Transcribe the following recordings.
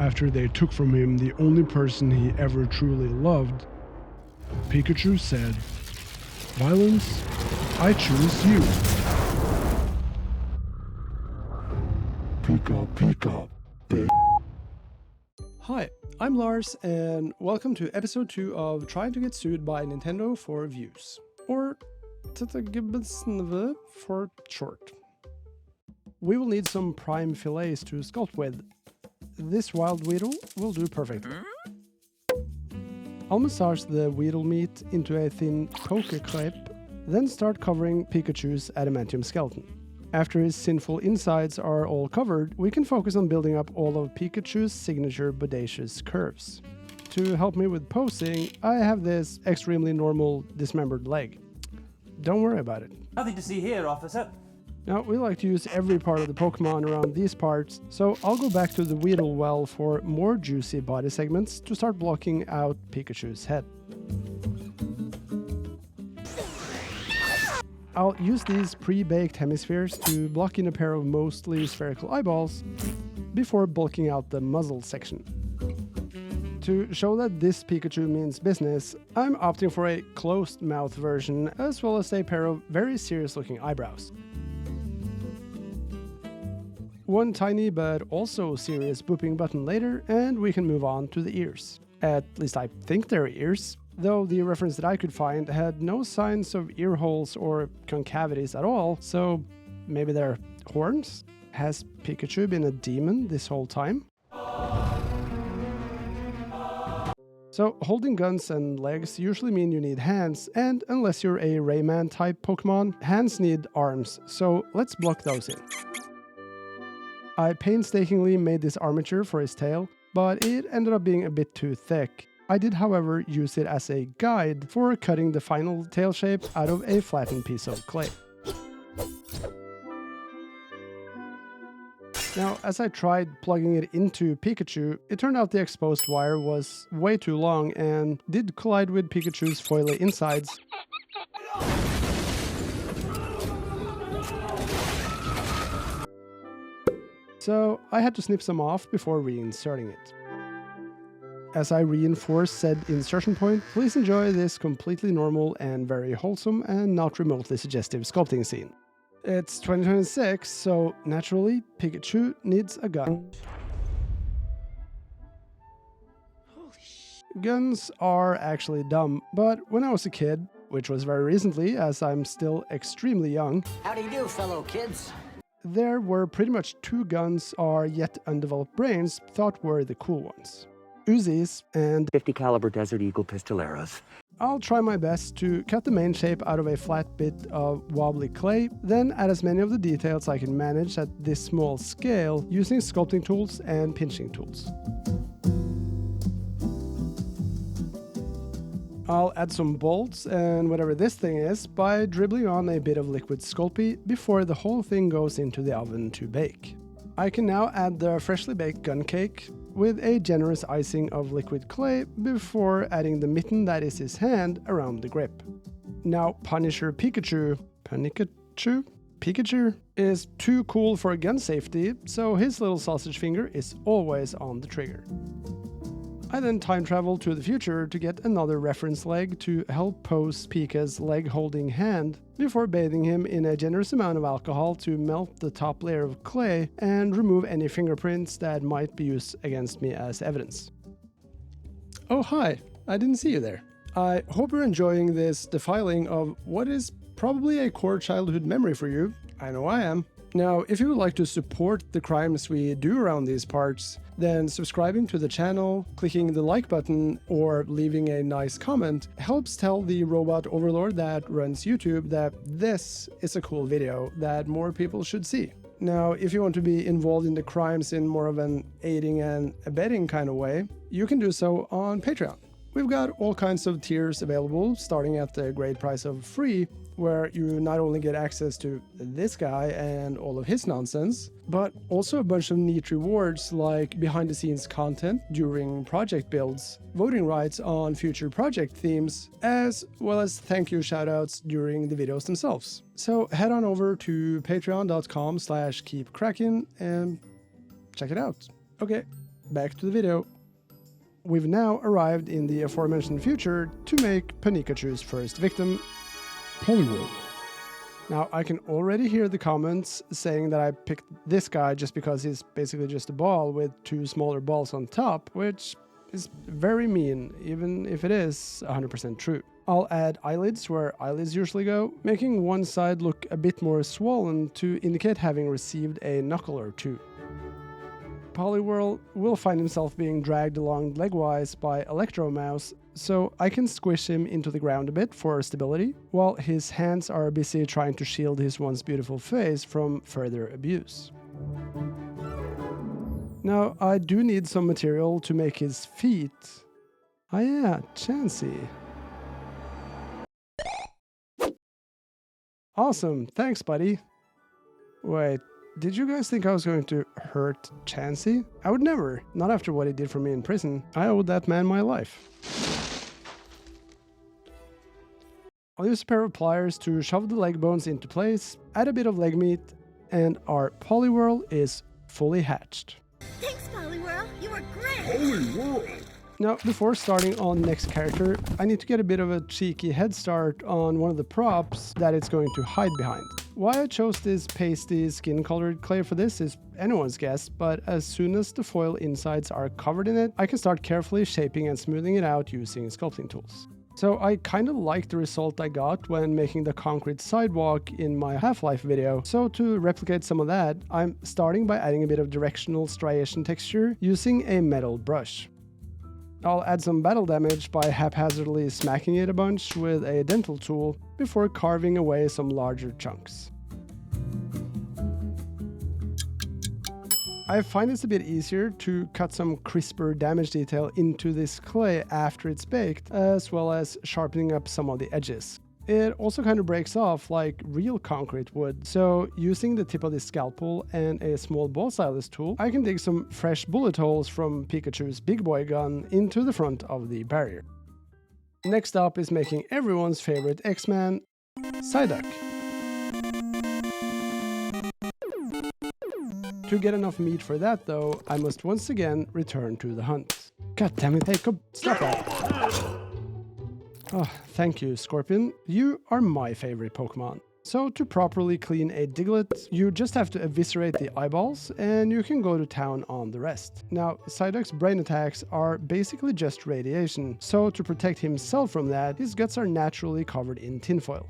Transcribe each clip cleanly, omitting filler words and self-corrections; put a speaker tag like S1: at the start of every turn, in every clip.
S1: after they took from him the only person he ever truly loved, Pikachu said, "Violence, I choose you." Pika Pika.
S2: Hi, I'm Lars, and welcome to episode 2 of Trying to Get Sued by Nintendo for Views, or TTGBSNV for short. We will need some prime fillets to sculpt with. This wild Weedle will do perfectly. I'll massage the Weedle meat into a thin poke crepe, then start covering Pikachu's adamantium skeleton. After his sinful insides are all covered, we can focus on building up all of Pikachu's signature bodacious curves. To help me with posing, I have this extremely normal dismembered leg. Don't worry about it.
S3: Nothing to see here, officer.
S2: Now, we like to use every part of the Pokemon around these parts, so I'll go back to the Weedle well for more juicy body segments to start blocking out Pikachu's head. I'll use these pre-baked hemispheres to block in a pair of mostly spherical eyeballs before bulking out the muzzle section. To show that this Pikachu means business, I'm opting for a closed mouth version as well as a pair of very serious looking eyebrows. One tiny but also serious booping button later, and we can move on to the ears. At least I think they're ears, though the reference that I could find had no signs of ear holes or concavities at all, so maybe they're horns? Has Pikachu been a demon this whole time? So holding guns and legs usually mean you need hands, and unless you're a Rayman type Pokemon, hands need arms, so let's block those in. I painstakingly made this armature for his tail, but it ended up being a bit too thick. I did, however, use it as a guide for cutting the final tail shape out of a flattened piece of clay. Now, as I tried plugging it into Pikachu, it turned out the exposed wire was way too long and did collide with Pikachu's foily insides. So I had to snip some off before reinserting it. As I reinforce said insertion point, please enjoy this completely normal and very wholesome and not remotely suggestive sculpting scene. It's 2026, so naturally, Pikachu needs a gun. Guns are actually dumb, but when I was a kid, which was very recently as I'm still extremely young,
S4: How do you do, fellow kids?
S2: there were pretty much two guns our yet undeveloped brains thought were the cool ones. Uzis and
S4: 50 caliber Desert Eagle pistoleros.
S2: I'll try my best to cut the main shape out of a flat bit of wobbly clay, then add as many of the details I can manage at this small scale using sculpting tools and pinching tools. I'll add some bolts and whatever this thing is by dribbling on a bit of liquid Sculpey before the whole thing goes into the oven to bake. I can now add the freshly baked gun cake with a generous icing of liquid clay before adding the mitten that is his hand around the grip. Now Punisher Pikachu is too cool for gun safety, so his little sausage finger is always on the trigger. I then time travel to the future to get another reference leg to help pose Pika's leg-holding hand before bathing him in a generous amount of alcohol to melt the top layer of clay and remove any fingerprints that might be used against me as evidence. Oh hi, I didn't see you there. I hope you're enjoying this defiling of what is probably a core childhood memory for you. I know I am. Now, if you would like to support the crimes we do around these parts, then subscribing to the channel, clicking the like button, or leaving a nice comment helps tell the robot overlord that runs YouTube that this is a cool video that more people should see. Now, if you want to be involved in the crimes in more of an aiding and abetting kind of way, you can do so on Patreon. We've got all kinds of tiers available, starting at the great price of free, where you not only get access to this guy and all of his nonsense, but also a bunch of neat rewards like behind-the-scenes content during project builds, voting rights on future project themes, as well as thank you shoutouts during the videos themselves. So head on over to patreon.com/keepcracking and check it out. Okay, back to the video. We've now arrived in the aforementioned future to make Pikachu's first victim,
S1: Poliwhirl.
S2: Now, I can already hear the comments saying that I picked this guy just because he's basically just a ball with two smaller balls on top, which is very mean, even if it is 100% true. I'll add eyelids where eyelids usually go, making one side look a bit more swollen to indicate having received a knuckle or two. Poliwhirl will find himself being dragged along legwise by Electro Mouse, so I can squish him into the ground a bit for stability, while his hands are busy trying to shield his once beautiful face from further abuse. Now, I do need some material to make his feet. Ah yeah, Chansey. Awesome, thanks buddy. Wait, did you guys think I was going to hurt Chansey? I would never, not after what he did for me in prison. I owed that man my life. I'll use a pair of pliers to shove the leg bones into place, add a bit of leg meat, and our Poliwhirl is fully hatched.
S3: Thanks, Poliwhirl. You were great.
S1: Poliwhirl!
S2: Now, before starting on the next character, I need to get a bit of a cheeky head start on one of the props that it's going to hide behind. Why I chose this pasty skin-colored clay for this is anyone's guess, but as soon as the foil insides are covered in it, I can start carefully shaping and smoothing it out using sculpting tools. So I kind of like the result I got when making the concrete sidewalk in my Half-Life video. So to replicate some of that, I'm starting by adding a bit of directional striation texture using a metal brush. I'll add some battle damage by haphazardly smacking it a bunch with a dental tool before carving away some larger chunks. I find it's a bit easier to cut some crisper damage detail into this clay after it's baked, as well as sharpening up some of the edges. It also kind of breaks off like real concrete would, so using the tip of the scalpel and a small ball stylus tool, I can dig some fresh bullet holes from Pikachu's big boy gun into the front of the barrier. Next up is making everyone's favorite X-Man, Psyduck. To get enough meat for that though, I must once again return to the hunt. God damn it, hey, go, stop that. Oh, thank you, Scorpion. You are my favorite Pokemon. So to properly clean a Diglett, you just have to eviscerate the eyeballs and you can go to town on the rest. Now, Psyduck's brain attacks are basically just radiation, so to protect himself from that, his guts are naturally covered in tinfoil.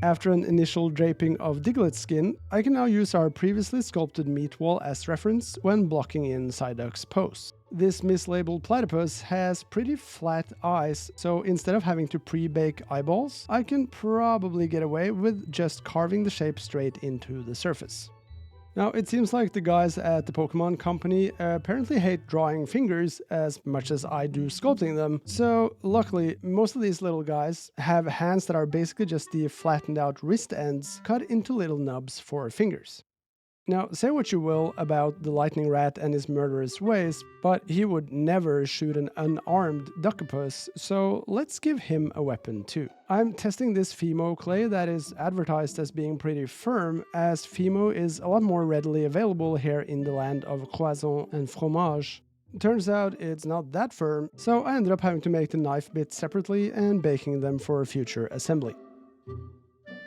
S2: After an initial draping of Diglett's skin, I can now use our previously sculpted meat wall as reference when blocking in Psyduck's pose. This mislabeled platypus has pretty flat eyes, so instead of having to pre-bake eyeballs, I can probably get away with just carving the shape straight into the surface. Now, it seems like the guys at the Pokemon Company apparently hate drawing fingers as much as I do sculpting them, so luckily, most of these little guys have hands that are basically just the flattened out wrist ends cut into little nubs for fingers. Now, say what you will about the lightning rat and his murderous ways, but he would never shoot an unarmed duckopus, so let's give him a weapon too. I'm testing this Fimo clay that is advertised as being pretty firm, as Fimo is a lot more readily available here in the land of croissant and fromage. Turns out it's not that firm, so I ended up having to make the knife bits separately and baking them for future assembly.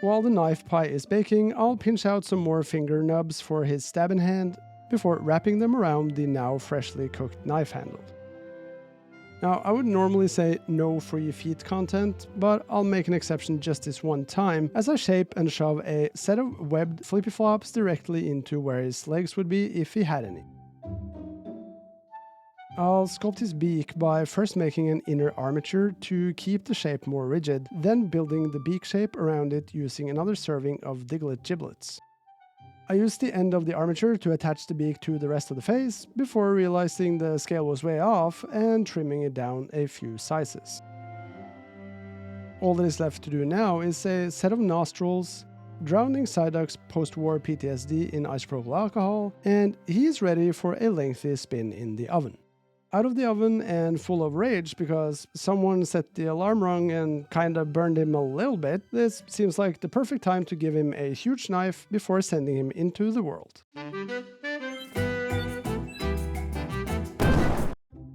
S2: While the knife pie is baking, I'll pinch out some more finger nubs for his stabbing hand before wrapping them around the now freshly cooked knife handle. Now, I would normally say no free feet content, but I'll make an exception just this one time as I shape and shove a set of webbed flippy flops directly into where his legs would be if he had any. I'll sculpt his beak by first making an inner armature to keep the shape more rigid, then building the beak shape around it using another serving of Diglett giblets. I used the end of the armature to attach the beak to the rest of the face, before realizing the scale was way off and trimming it down a few sizes. All that is left to do now is a set of nostrils, drowning Psyduck's post-war PTSD in isopropyl alcohol, and he is ready for a lengthy spin in the oven. Out of the oven and full of rage because someone set the alarm rung and kinda burned him a little bit, this seems like the perfect time to give him a huge knife before sending him into the world.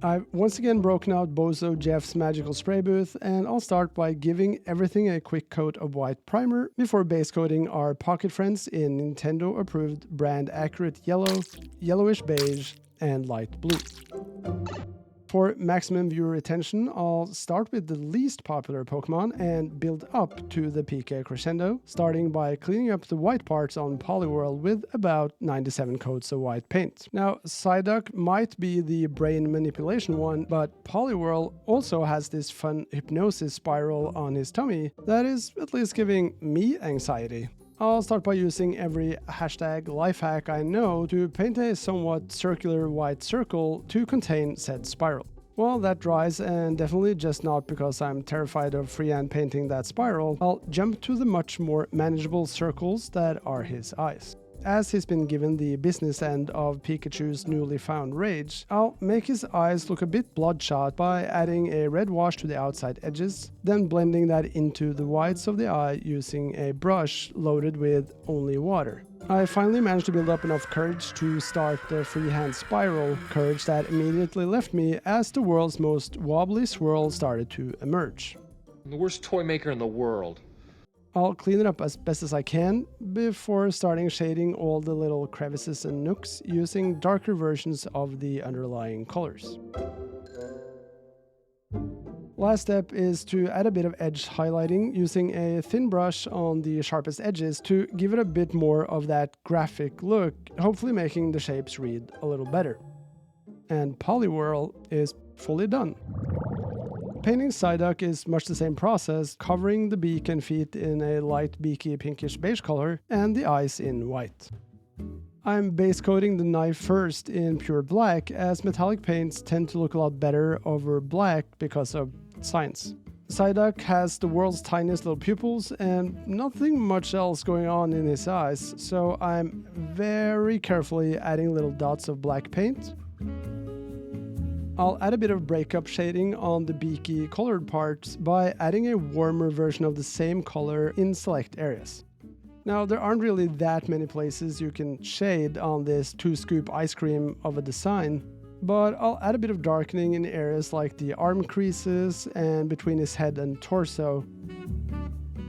S2: I've once again broken out Bozo Jeff's magical spray booth, and I'll start by giving everything a quick coat of white primer before base coating our pocket friends in Nintendo approved brand accurate yellow, yellowish beige, and light blue. For maximum viewer retention, I'll start with the least popular Pokemon and build up to the Pika crescendo, starting by cleaning up the white parts on Poliwhirl with about 97 coats of white paint. Now, Psyduck might be the brain manipulation one, but Poliwhirl also has this fun hypnosis spiral on his tummy that is at least giving me anxiety. I'll start by using every hashtag lifehack I know to paint a somewhat circular white circle to contain said spiral. While that dries, and definitely just not because I'm terrified of freehand painting that spiral, I'll jump to the much more manageable circles that are his eyes. As he's been given the business end of Pikachu's newly found rage, I'll make his eyes look a bit bloodshot by adding a red wash to the outside edges, then blending that into the whites of the eye using a brush loaded with only water. I finally managed to build up enough courage to start the freehand spiral, courage that immediately left me as the world's most wobbly swirl started to emerge.
S5: I'm the worst toy maker in the world.
S2: I'll clean it up as best as I can before starting shading all the little crevices and nooks using darker versions of the underlying colors. Last step is to add a bit of edge highlighting using a thin brush on the sharpest edges to give it a bit more of that graphic look, hopefully making the shapes read a little better. And Poliwhirl is fully done. Painting Psyduck is much the same process, covering the beak and feet in a light beaky pinkish beige color and the eyes in white. I'm base coating the knife first in pure black, as metallic paints tend to look a lot better over black because of science. Psyduck has the world's tiniest little pupils and nothing much else going on in his eyes, so I'm very carefully adding little dots of black paint. I'll add a bit of breakup shading on the beaky colored parts by adding a warmer version of the same color in select areas. Now, there aren't really that many places you can shade on this 2-scoop ice cream of a design, but I'll add a bit of darkening in areas like the arm creases and between his head and torso.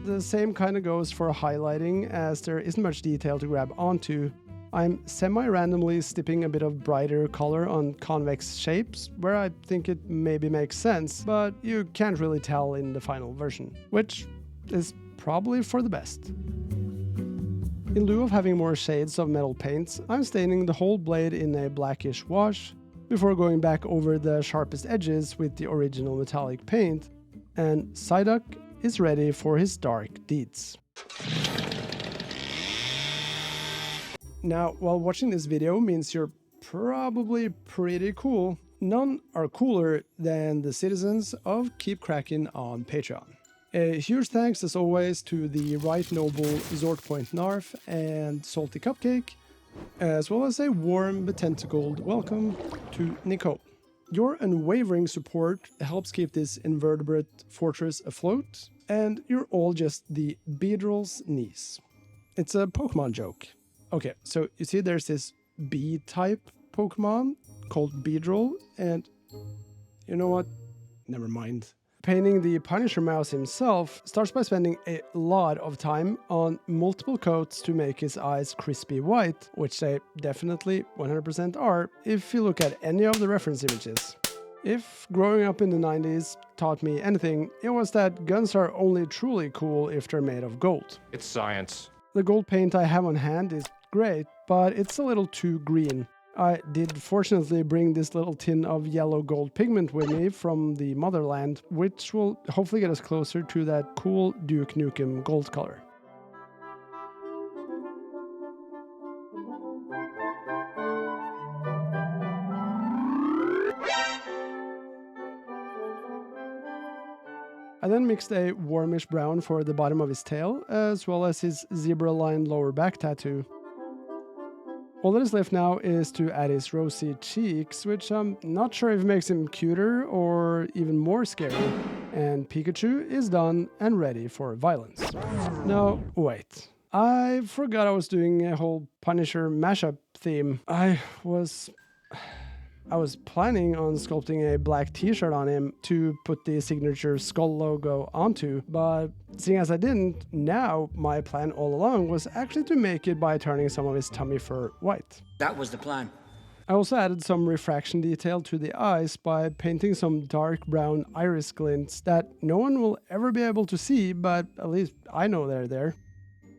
S2: The same kind of goes for highlighting, as there isn't much detail to grab onto. I'm semi-randomly stipping a bit of brighter color on convex shapes, where I think it maybe makes sense, but you can't really tell in the final version, which is probably for the best. In lieu of having more shades of metal paints, I'm staining the whole blade in a blackish wash, before going back over the sharpest edges with the original metallic paint, and Psyduck is ready for his dark deeds. Now, while watching this video means you're probably pretty cool, none are cooler than the citizens of Keep Crackin' on Patreon. A huge thanks as always to the Right Noble Zortpoint Narf and Salty Cupcake, as well as a warm but tentacled welcome to Nicole. Your unwavering support helps keep this invertebrate fortress afloat, and you're all just the Beedrill's niece. It's a Pokemon joke. Okay, so you see there's this bee-type Pokemon called Beedrill, and you know what? Never mind. Painting the Punisher Mouse himself starts by spending a lot of time on multiple coats to make his eyes crispy white, which they definitely 100% are if you look at any of the reference images. If growing up in the 90s taught me anything, it was that guns are only truly cool if they're made of gold.
S5: It's science.
S2: The gold paint I have on hand is great, but it's a little too green. I did fortunately bring this little tin of yellow gold pigment with me from the motherland, which will hopefully get us closer to that cool Duke Nukem gold color. I then mixed a warmish brown for the bottom of his tail, as well as his zebra-lined lower back tattoo. All that is left now is to add his rosy cheeks, which I'm not sure if makes him cuter or even more scary. And Pikachu is done and ready for violence. No, wait. I forgot I was doing a whole Punisher mashup theme. I was planning on sculpting a black t-shirt on him to put the signature skull logo onto, but seeing as I didn't, now my plan all along was actually to make it by turning some of his tummy fur white.
S4: That was the plan.
S2: I also added some refraction detail to the eyes by painting some dark brown iris glints that no one will ever be able to see, but at least I know they're there.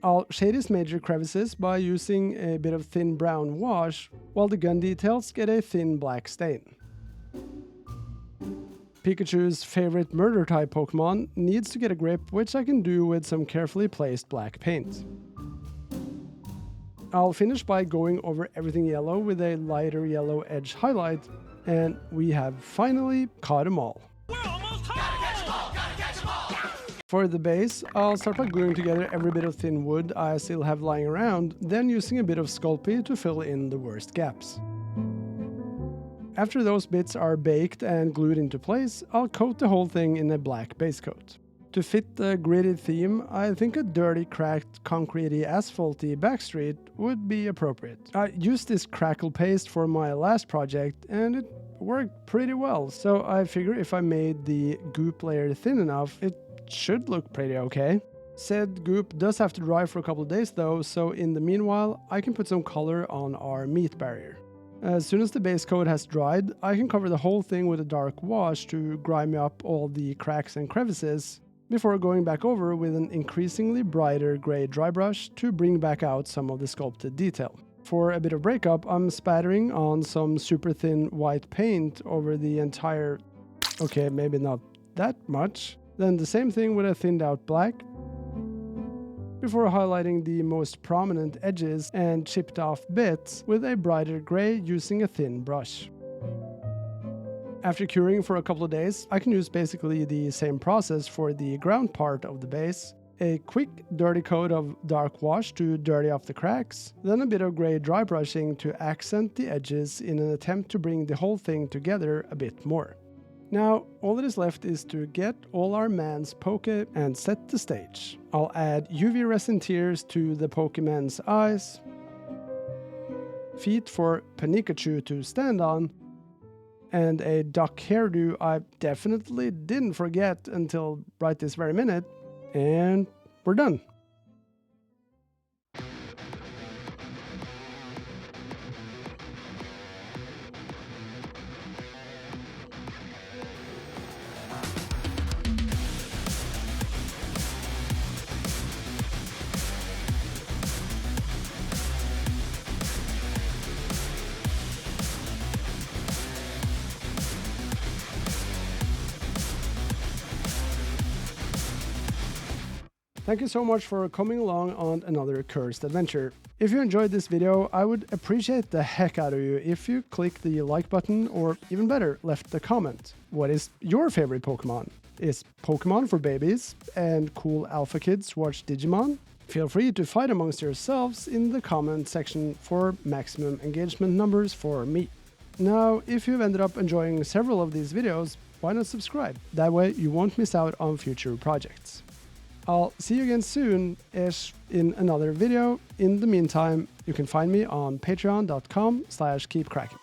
S2: I'll shade his major crevices by using a bit of thin brown wash, while the gun details get a thin black stain. Pikachu's favorite murder type Pokemon needs to get a grip, which I can do with some carefully placed black paint. I'll finish by going over everything yellow with a lighter yellow edge highlight, and we have finally caught them all. For the base, I'll start by gluing together every bit of thin wood I still have lying around, then using a bit of Sculpey to fill in the worst gaps. After those bits are baked and glued into place, I'll coat the whole thing in a black base coat. To fit the gritty theme, I think a dirty, cracked, concretey, asphalty backstreet would be appropriate. I used this crackle paste for my last project and it worked pretty well, so I figure if I made the goop layer thin enough, it should look pretty okay. Said goop does have to dry for a couple of days though, so in the meanwhile I can put some color on our meat barrier. As soon as the base coat has dried, I can cover the whole thing with a dark wash to grime up all the cracks and crevices, before going back over with an increasingly brighter gray dry brush to bring back out some of the sculpted detail. For a bit of breakup, I'm spattering on some super thin white paint over the entire... okay, maybe not that much. Then the same thing with a thinned out black, before highlighting the most prominent edges and chipped off bits with a brighter gray using a thin brush. After curing for a couple of days, I can use basically the same process for the ground part of the base. A quick dirty coat of dark wash to dirty off the cracks, then a bit of gray dry brushing to accent the edges in an attempt to bring the whole thing together a bit more. Now, all that is left is to get all our man's poke and set the stage. I'll add UV resin tears to the Pokemon's eyes, feet for Pikachu to stand on, and a duck hairdo I definitely didn't forget until right this very minute, and we're done. Thank you so much for coming along on another cursed adventure. If you enjoyed this video, I would appreciate the heck out of you if you click the like button, or even better, left a comment. What is your favorite Pokemon? Is Pokemon for babies and cool alpha kids watch Digimon? Feel free to fight amongst yourselves in the comment section for maximum engagement numbers for me. Now, if you've ended up enjoying several of these videos, why not subscribe? That way you won't miss out on future projects. I'll see you again soon-ish in another video. In the meantime, you can find me on patreon.com/keepcracking.